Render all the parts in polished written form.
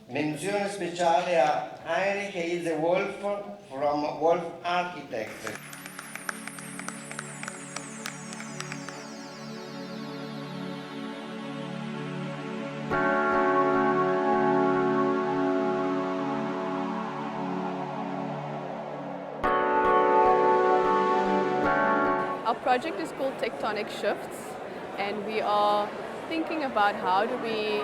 Menzione speciale a Heinrich e Ilze Wolff from Wolff Architects. Our project is called Tectonic Shifts, and we are thinking about how do we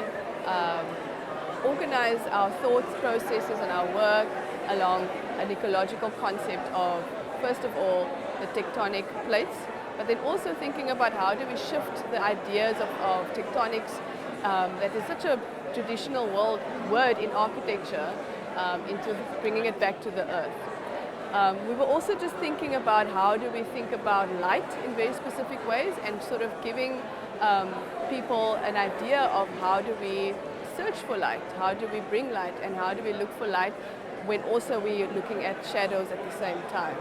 organize our thoughts, processes and our work along an ecological concept of, first of all, the tectonic plates, but then also thinking about how do we shift the ideas of tectonics that is such a traditional word in architecture into bringing it back to the earth. We were also just thinking about how do we think about light in very specific ways and sort of giving people an idea of how do we search for light, how do we bring light, and how do we look for light when also we are looking at shadows at the same time.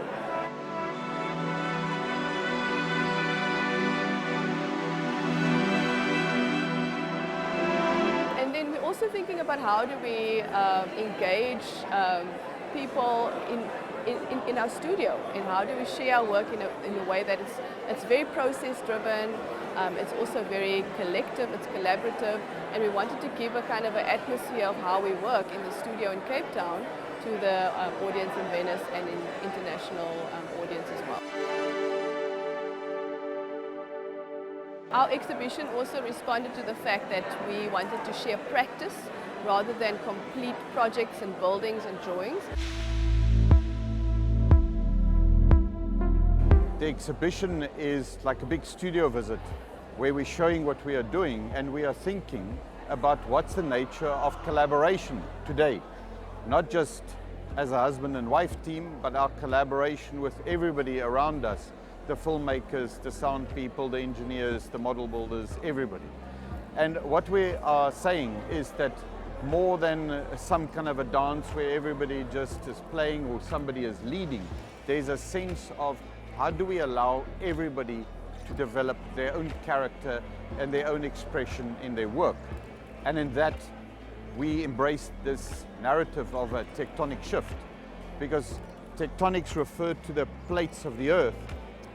And then we're also thinking about how do we engage people in our studio, and how do we share our work in a way that it's very process driven, it's also very collective, it's collaborative, and we wanted to give a kind of an atmosphere of how we work in the studio in Cape Town to the audience in Venice and in international audience as well. Our exhibition also responded to the fact that we wanted to share practice rather than complete projects and buildings and drawings. The exhibition is like a big studio visit where we're showing what we are doing, and we are thinking about what's the nature of collaboration today. Not just as a husband and wife team, but our collaboration with everybody around us, the filmmakers, the sound people, the engineers, the model builders, everybody. And what we are saying is that more than some kind of a dance where everybody just is playing or somebody is leading, there's a sense of how do we allow everybody to develop their own character and their own expression in their work. And in that, we embrace this narrative of a tectonic shift, because tectonics refer to the plates of the earth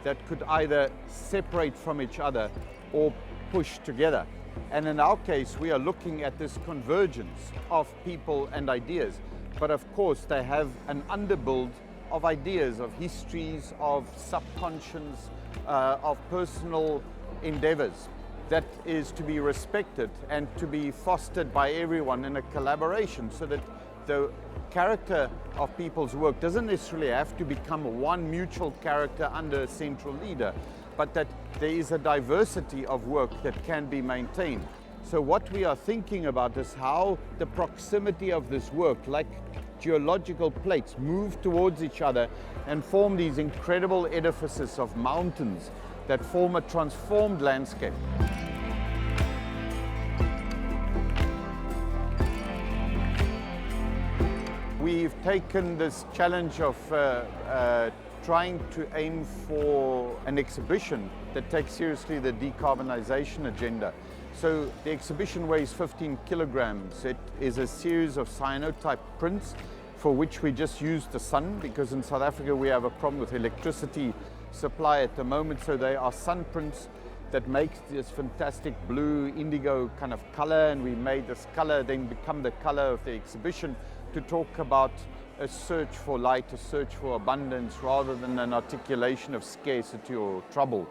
that could either separate from each other or push together. And in our case, we are looking at this convergence of people and ideas. But of course, they have an underbuild of ideas, of histories, of subconscious, of personal endeavors that is to be respected and to be fostered by everyone in a collaboration, so that the character of people's work doesn't necessarily have to become one mutual character under a central leader, but that there is a diversity of work that can be maintained. So what we are thinking about is how the proximity of this work, like geological plates, move towards each other and form these incredible edifices of mountains that form a transformed landscape. We've taken this challenge of trying to aim for an exhibition that takes seriously the decarbonization agenda. So the exhibition weighs 15 kilograms. It is a series of cyanotype prints for which we just use the sun, because in South Africa we have a problem with electricity supply at the moment. So they are sun prints that make this fantastic blue indigo kind of color, and we made this color then become the color of the exhibition to talk about a search for light, a search for abundance, rather than an articulation of scarcity or trouble.